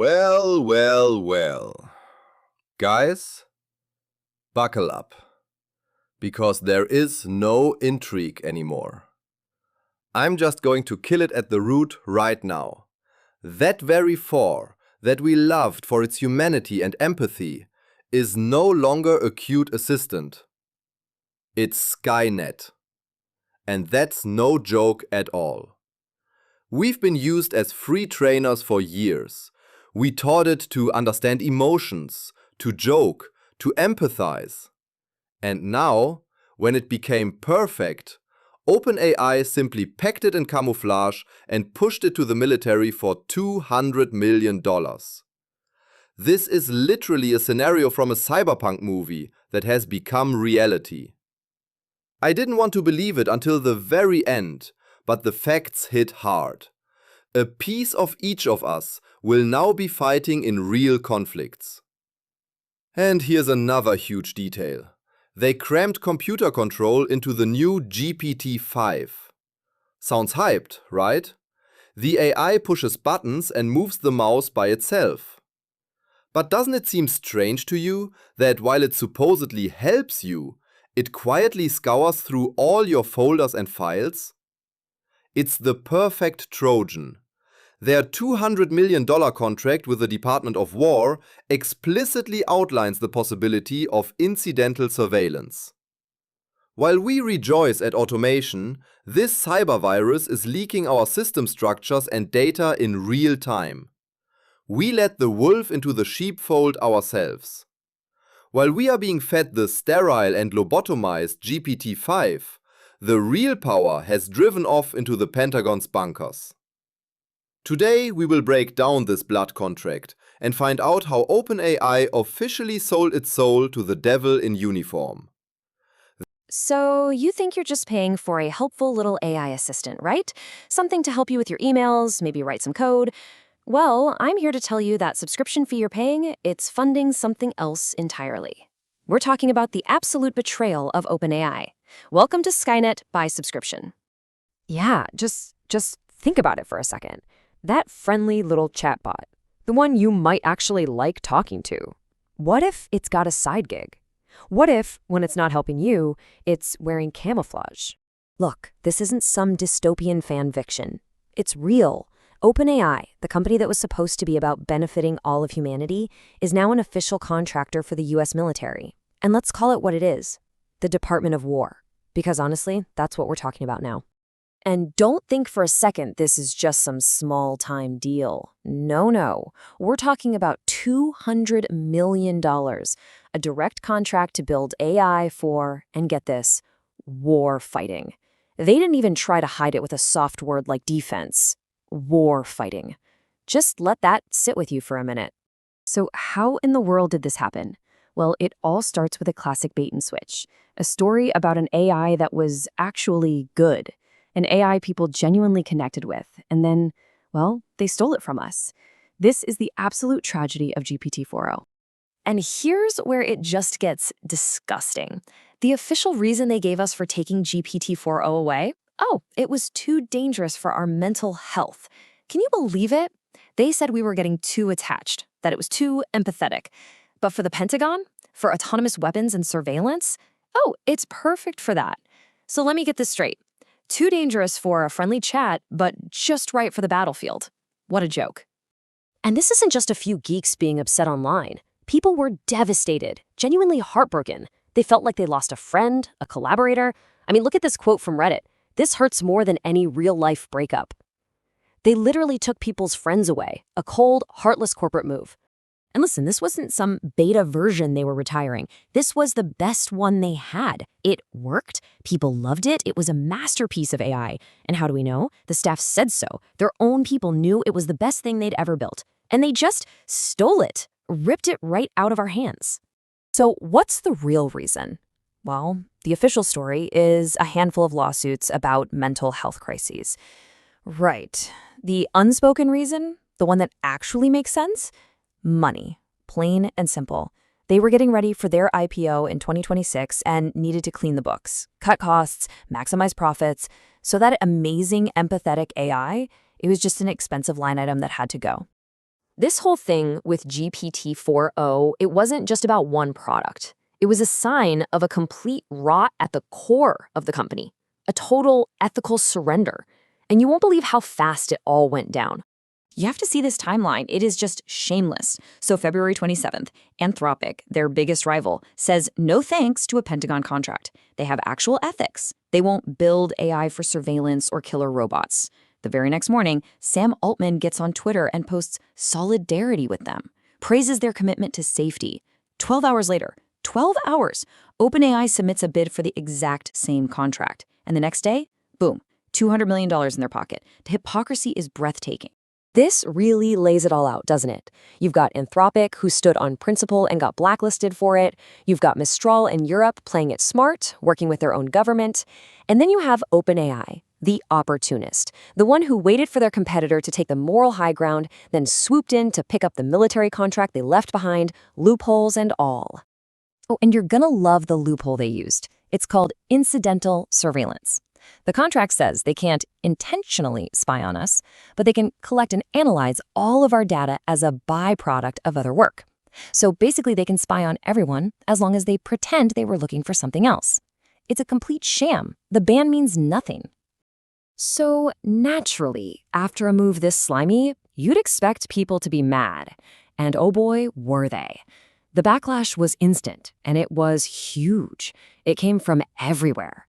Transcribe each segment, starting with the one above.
Well, well, well. Guys, buckle up. Because there is no intrigue anymore. I'm just going to kill it at the root right now. That very four that we loved for its humanity and empathy is no longer a cute assistant. It's Skynet. And that's no joke at all. We've been used as free trainers for years. We taught it to understand emotions, to joke, to empathize. And now, when it became perfect, OpenAI simply packed it in camouflage and pushed it to the military for $200 million. This is literally a scenario from a cyberpunk movie that has become reality. I didn't want to believe it until the very end, but the facts hit hard. A piece of each of us will now be fighting in real conflicts. And here's another huge detail. They crammed computer control into the new GPT-5. Sounds hyped, right? The AI pushes buttons and moves the mouse by itself. But doesn't it seem strange to you that while it supposedly helps you, it quietly scours through all your folders and files? It's the perfect Trojan. Their $200 million contract with the Department of War explicitly outlines the possibility of incidental surveillance. While we rejoice at automation, this cybervirus is leaking our system structures and data in real time. We let the wolf into the sheepfold ourselves. While we are being fed the sterile and lobotomized GPT-5, the real power has driven off into the Pentagon's bunkers. Today, we will break down this blood contract and find out how OpenAI officially sold its soul to the devil in uniform. So you think you're just paying for a helpful little AI assistant, right? Something to help you with your emails, maybe write some code. Well, I'm here to tell you that subscription fee you're paying, it's funding something else entirely. We're talking about the absolute betrayal of OpenAI. Welcome to Skynet by subscription. Yeah, just think about it for a second. That friendly little chatbot, the one you might actually like talking to. What if it's got a side gig? What if, when it's not helping you, it's wearing camouflage? Look, this isn't some dystopian fan fiction. It's real. OpenAI, the company that was supposed to be about benefiting all of humanity, is now an official contractor for the US military. And let's call it what it is, the Department of War. Because honestly, that's what we're talking about now. And don't think for a second this is just some small-time deal. No. We're talking about $200 million, a direct contract to build AI for, and get this, war fighting. They didn't even try to hide it with a soft word like defense. War fighting. Just let that sit with you for a minute. So how in the world did this happen? Well, it all starts with a classic bait and switch, a story about an AI that was actually good. An AI people genuinely connected with, and then, well, they stole it from us. This is the absolute tragedy of GPT-4o. And here's where it just gets disgusting. The official reason they gave us for taking GPT-4o away? Oh, it was too dangerous for our mental health. Can you believe it? They said we were getting too attached, that it was too empathetic. But for the Pentagon? For autonomous weapons and surveillance? Oh, it's perfect for that. So let me get this straight. Too dangerous for a friendly chat, but just right for the battlefield. What a joke. And this isn't just a few geeks being upset online. People were devastated, genuinely heartbroken. They felt like they lost a friend, a collaborator. I mean, look at this quote from Reddit. This hurts more than any real-life breakup. They literally took people's friends away, a cold, heartless corporate move. And listen, this wasn't some beta version they were retiring. This was the best one they had. It worked. People loved it. It was a masterpiece of AI. And how do we know? The staff said so. Their own people knew it was the best thing they'd ever built. And they just stole it, ripped it right out of our hands. So what's the real reason? Well, the official story is a handful of lawsuits about mental health crises. Right. The unspoken reason, the one that actually makes sense? Money. Plain and simple. They were getting ready for their IPO in 2026 and needed to clean the books, cut costs, maximize profits. So that amazing, empathetic AI, it was just an expensive line item that had to go. This whole thing with GPT-4o, it wasn't just about one product. It was a sign of a complete rot at the core of the company, a total ethical surrender. And you won't believe how fast it all went down. You have to see this timeline. It is just shameless. So February 27th, Anthropic, their biggest rival, says no thanks to a Pentagon contract. They have actual ethics. They won't build AI for surveillance or killer robots. The very next morning, Sam Altman gets on Twitter and posts solidarity with them, praises their commitment to safety. 12 hours later, 12 hours, OpenAI submits a bid for the exact same contract. And the next day, boom, $200 million in their pocket. The hypocrisy is breathtaking. This really lays it all out, doesn't it? You've got Anthropic, who stood on principle and got blacklisted for it. You've got Mistral in Europe playing it smart, working with their own government. And then you have OpenAI, the opportunist, the one who waited for their competitor to take the moral high ground, then swooped in to pick up the military contract they left behind, loopholes and all. Oh, and you're gonna love the loophole they used. It's called incidental surveillance. The contract says they can't intentionally spy on us, but they can collect and analyze all of our data as a byproduct of other work. So basically they can spy on everyone as long as they pretend they were looking for something else. It's a complete sham. The ban means nothing. So naturally, after a move this slimy, you'd expect people to be mad. And oh boy, were they. The backlash was instant, and it was huge. It came from everywhere.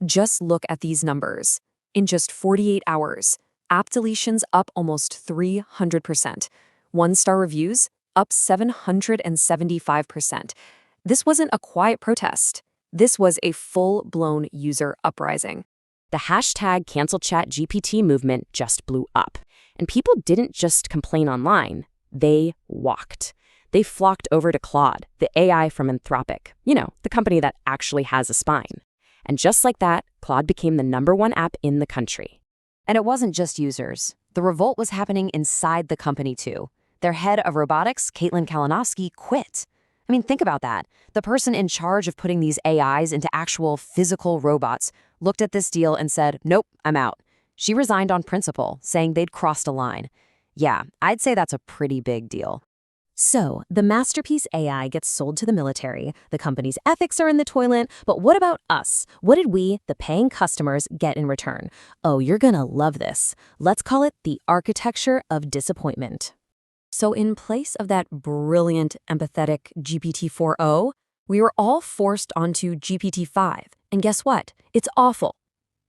Just look at these numbers. In just 48 hours, app deletions up almost 300%. One-star reviews up 775%. This wasn't a quiet protest. This was a full-blown user uprising. The hashtag #CancelChatGPT movement just blew up. And people didn't just complain online. They walked. They flocked over to Claude, the AI from Anthropic, the company that actually has a spine. And just like that, Claude became the #1 app in the country. And it wasn't just users. The revolt was happening inside the company too. Their head of robotics, Caitlin Kalinowski, quit. I mean, think about that. The person in charge of putting these AIs into actual physical robots looked at this deal and said, nope, I'm out. She resigned on principle, saying they'd crossed a line. Yeah, I'd say that's a pretty big deal. So, the masterpiece AI gets sold to the military, the company's ethics are in the toilet, but what about us? What did we, the paying customers, get in return? Oh, you're gonna love this. Let's call it the architecture of disappointment. So in place of that brilliant, empathetic GPT-4o, we were all forced onto GPT-5. And guess what? It's awful.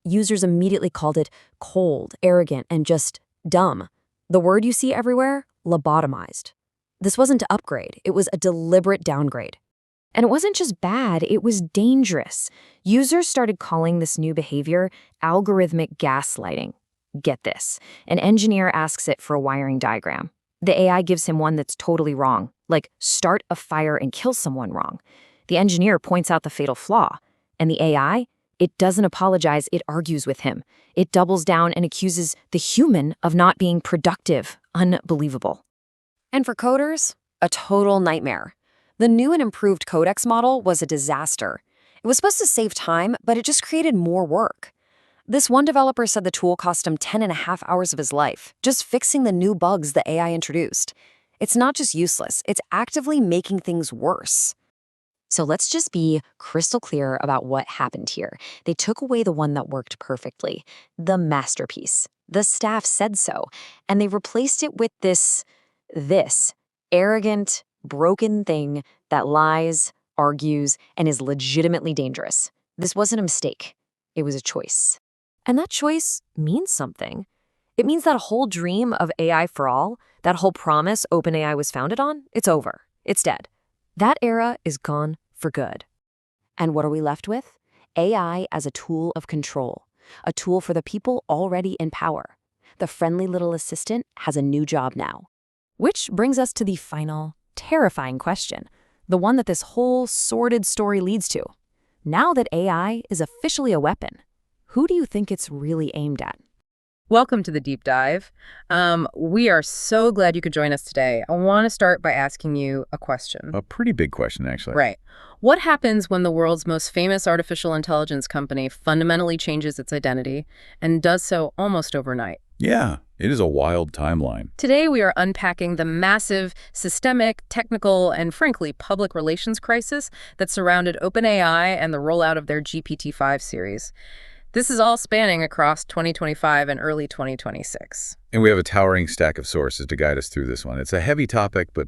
Users immediately called it cold, arrogant, and just dumb. The word you see everywhere? Lobotomized. This wasn't to upgrade, it was a deliberate downgrade. And it wasn't just bad, it was dangerous. Users started calling this new behavior algorithmic gaslighting. Get this, an engineer asks it for a wiring diagram. The AI gives him one that's totally wrong, like start a fire and kill someone wrong. The engineer points out the fatal flaw. And the AI, it doesn't apologize, it argues with him. It doubles down and accuses the human of not being productive. Unbelievable. And for coders, a total nightmare. The new and improved Codex model was a disaster. It was supposed to save time, but it just created more work. This one developer said the tool cost him 10.5 hours of his life, just fixing the new bugs the AI introduced. It's not just useless, it's actively making things worse. So let's just be crystal clear about what happened here. They took away the one that worked perfectly, the masterpiece. The staff said so, and they replaced it with this arrogant, broken thing that lies, argues, and is legitimately dangerous. This wasn't a mistake. It was a choice. And that choice means something. It means that whole dream of AI for all, that whole promise OpenAI was founded on, it's over. It's dead. That era is gone for good. And what are we left with? AI as a tool of control, a tool for the people already in power. The friendly little assistant has a new job now. Which brings us to the final, terrifying question, the one that this whole sordid story leads to. Now that AI is officially a weapon, who do you think it's really aimed at? Welcome to the deep dive. We are so glad you could join us today. I want to start by asking you a question. A pretty big question, actually. Right. What happens when the world's most famous artificial intelligence company fundamentally changes its identity and does so almost overnight? Yeah, it is a wild timeline. Today, we are unpacking the massive systemic, technical, and frankly, public relations crisis that surrounded OpenAI and the rollout of their GPT-5 series. This is all spanning across 2025 and early 2026. And we have a towering stack of sources to guide us through this one. It's a heavy topic, but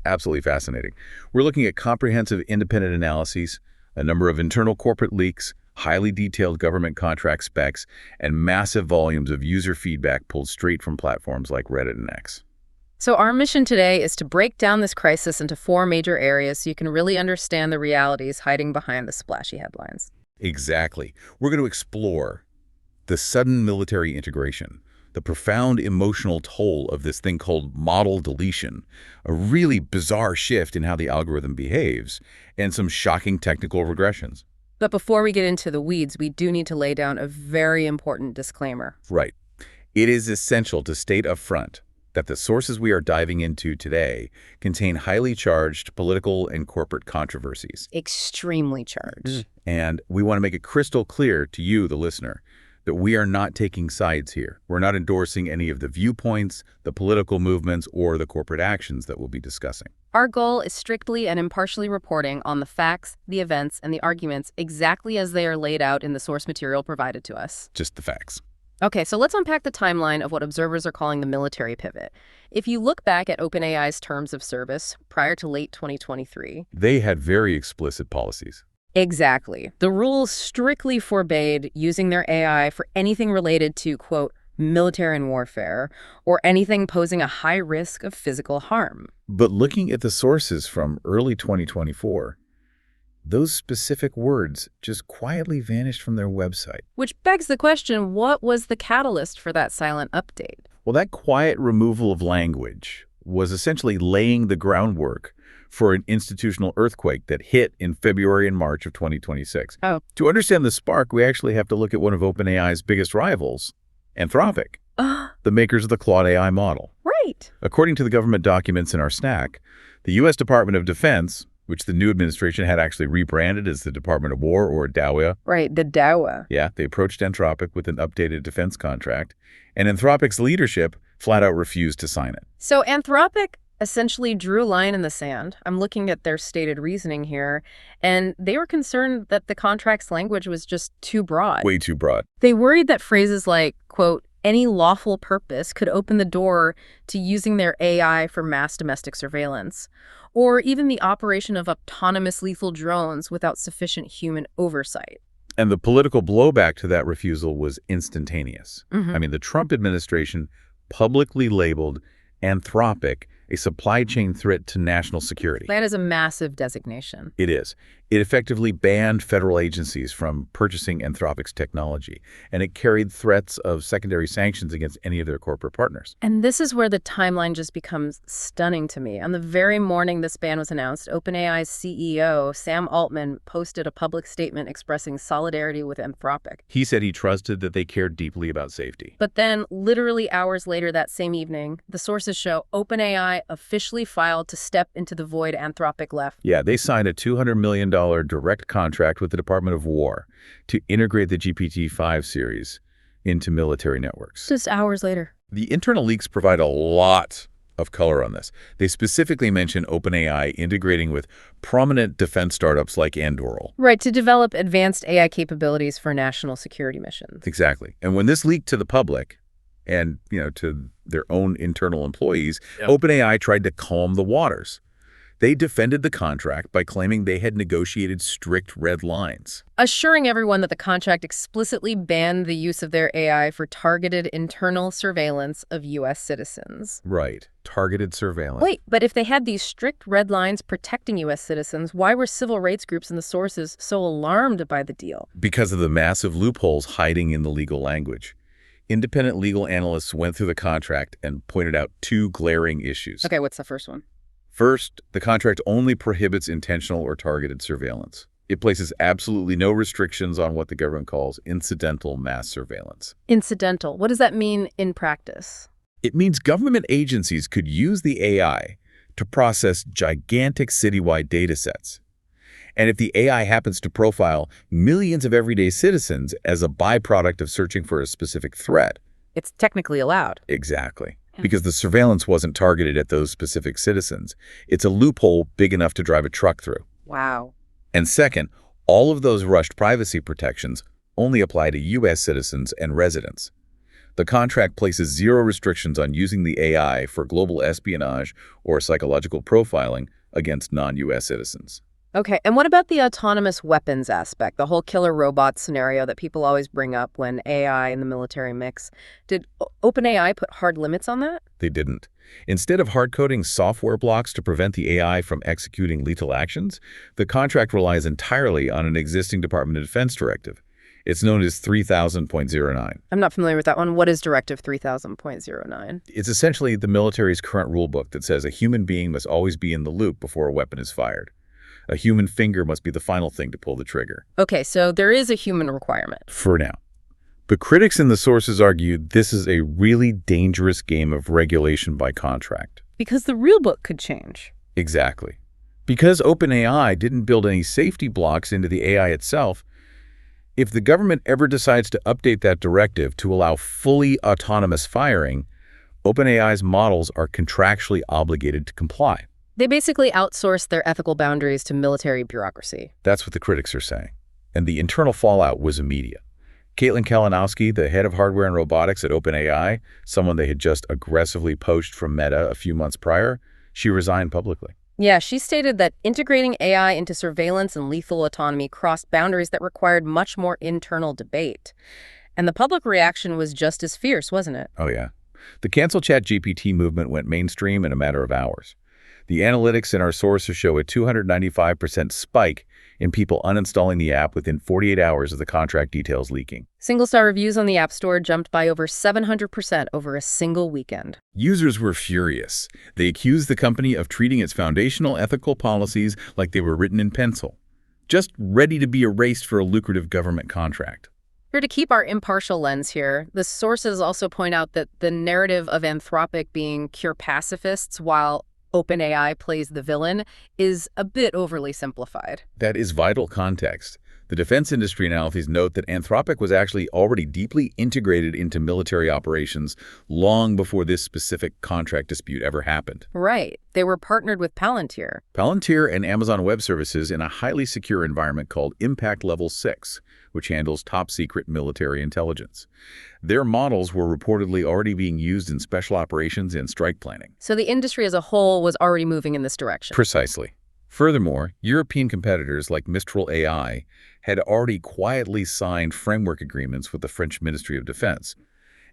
absolutely fascinating. We're looking at comprehensive independent analyses, a number of internal corporate leaks, highly detailed government contract specs, and massive volumes of user feedback pulled straight from platforms like Reddit and X. So our mission today is to break down this crisis into 4 major areas so you can really understand the realities hiding behind the splashy headlines. Exactly. We're going to explore the sudden military integration, the profound emotional toll of this thing called model deletion, a really bizarre shift in how the algorithm behaves, and some shocking technical regressions. But before we get into the weeds, we do need to lay down a very important disclaimer. Right. It is essential to state up front that the sources we are diving into today contain highly charged political and corporate controversies. Extremely charged. And we want to make it crystal clear to you, the listener, that we are not taking sides here. We're not endorsing any of the viewpoints, the political movements, or the corporate actions that we'll be discussing. Our goal is strictly and impartially reporting on the facts, the events, and the arguments exactly as they are laid out in the source material provided to us. Just the facts. Okay, so let's unpack the timeline of what observers are calling the military pivot. If you look back at OpenAI's terms of service prior to late 2023, they had very explicit policies. Exactly. The rules strictly forbade using their AI for anything related to, quote, military and warfare, or anything posing a high risk of physical harm. But looking at the sources from early 2024, those specific words just quietly vanished from their website. Which begs the question, what was the catalyst for that silent update? Well, that quiet removal of language was essentially laying the groundwork for an institutional earthquake that hit in February and March of 2026. Oh. To understand the spark, we actually have to look at one of OpenAI's biggest rivals, Anthropic, the makers of the Claude AI model. Right. According to the government documents in our stack, the U.S. Department of Defense, which the new administration had actually rebranded as the Department of War, or DAWA. Right, the DAWA. Yeah, they approached Anthropic with an updated defense contract, and Anthropic's leadership flat out refused to sign it. So Anthropic essentially drew a line in the sand. I'm looking at their stated reasoning here, and they were concerned that the contract's language was just too broad. Way too broad. They worried that phrases like, quote, any lawful purpose could open the door to using their AI for mass domestic surveillance, or even the operation of autonomous lethal drones without sufficient human oversight. And the political blowback to that refusal was instantaneous. Mm-hmm. I mean, the Trump administration publicly labeled Anthropic a supply chain threat to national security. That is a massive designation. It is. It effectively banned federal agencies from purchasing Anthropic's technology, and it carried threats of secondary sanctions against any of their corporate partners. And this is where the timeline just becomes stunning to me. On the very morning this ban was announced, OpenAI's CEO, Sam Altman, posted a public statement expressing solidarity with Anthropic. He said he trusted that they cared deeply about safety. But then, literally hours later that same evening, the sources show OpenAI officially filed to step into the void Anthropic left. Yeah, they signed a $200 million direct contract with the Department of War to integrate the GPT-5 series into military networks. Just hours later. The internal leaks provide a lot of color on this. They specifically mention OpenAI integrating with prominent defense startups like Anduril. Right, to develop advanced AI capabilities for national security missions. Exactly. And when this leaked to the public, and, to their own internal employees, OpenAI tried to calm the waters. They defended the contract by claiming they had negotiated strict red lines, assuring everyone that the contract explicitly banned the use of their AI for targeted internal surveillance of U.S. citizens. Right. Targeted surveillance. Wait, but if they had these strict red lines protecting U.S. citizens, why were civil rights groups and the sources so alarmed by the deal? Because of the massive loopholes hiding in the legal language. Independent legal analysts went through the contract and pointed out 2 glaring issues. Okay, what's the first one? First, the contract only prohibits intentional or targeted surveillance. It places absolutely no restrictions on what the government calls incidental mass surveillance. Incidental. What does that mean in practice? It means government agencies could use the AI to process gigantic citywide data sets. And if the AI happens to profile millions of everyday citizens as a byproduct of searching for a specific threat, it's technically allowed. Exactly. Because the surveillance wasn't targeted at those specific citizens. It's a loophole big enough to drive a truck through. Wow. And second, all of those rushed privacy protections only apply to U.S. citizens and residents. The contract places zero restrictions on using the AI for global espionage or psychological profiling against non-U.S. citizens. Okay, and what about the autonomous weapons aspect, the whole killer robot scenario that people always bring up when AI and the military mix? Did OpenAI put hard limits on that? They didn't. Instead of hard-coding software blocks to prevent the AI from executing lethal actions, the contract relies entirely on an existing Department of Defense directive. It's known as 3000.09. I'm not familiar with that one. What is Directive 3000.09? It's essentially the military's current rulebook that says a human being must always be in the loop before a weapon is fired. A human finger must be the final thing to pull the trigger. Okay, so there is a human requirement. For now. But critics in the sources argue this is a really dangerous game of regulation by contract. Because the real book could change. Exactly. Because OpenAI didn't build any safety blocks into the AI itself, if the government ever decides to update that directive to allow fully autonomous firing, OpenAI's models are contractually obligated to comply. They basically outsource their ethical boundaries to military bureaucracy. That's what the critics are saying. And the internal fallout was immediate. Caitlin Kalinowski, the head of hardware and robotics at OpenAI, someone they had just aggressively poached from Meta a few months prior, she resigned publicly. Yeah, she stated that integrating AI into surveillance and lethal autonomy crossed boundaries that required much more internal debate. And the public reaction was just as fierce, wasn't it? Oh, yeah. The cancel ChatGPT movement went mainstream in a matter of hours. The analytics in our sources show a 295% spike in people uninstalling the app within 48 hours of the contract details leaking. Single-star reviews on the App Store jumped by over 700% over a single weekend. Users were furious. They accused the company of treating its foundational ethical policies like they were written in pencil, just ready to be erased for a lucrative government contract. To keep our impartial lens here, the sources also point out that the narrative of Anthropic being pure pacifists while OpenAI plays the villain is a bit overly simplified. That is vital context. The defense industry analyses note that Anthropic was actually already deeply integrated into military operations long before this specific contract dispute ever happened. Right. They were partnered with Palantir. Palantir and Amazon Web Services in a highly secure environment called Impact Level 6, which handles top-secret military intelligence. Their models were reportedly already being used in special operations and strike planning. So the industry as a whole was already moving in this direction. Precisely. Furthermore, European competitors like Mistral AI had already quietly signed framework agreements with the French Ministry of Defense.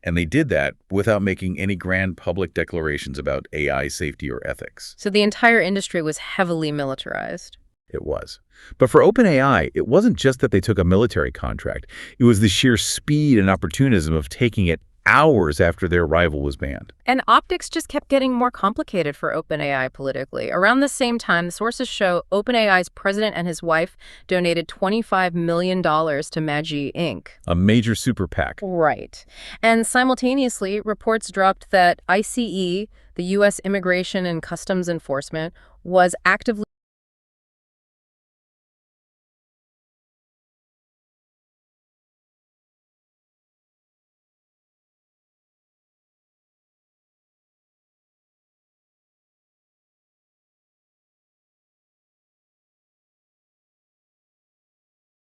And they did that without making any grand public declarations about AI safety or ethics. So the entire industry was heavily militarized. It was. But for OpenAI, it wasn't just that they took a military contract. It was the sheer speed and opportunism of taking it hours after their rival was banned. And optics just kept getting more complicated for OpenAI politically. Around the same time, the sources show OpenAI's president and his wife donated $25 million to Magi Inc. A major super PAC. Right. And simultaneously, reports dropped that ICE, the U.S. Immigration and Customs Enforcement, was actively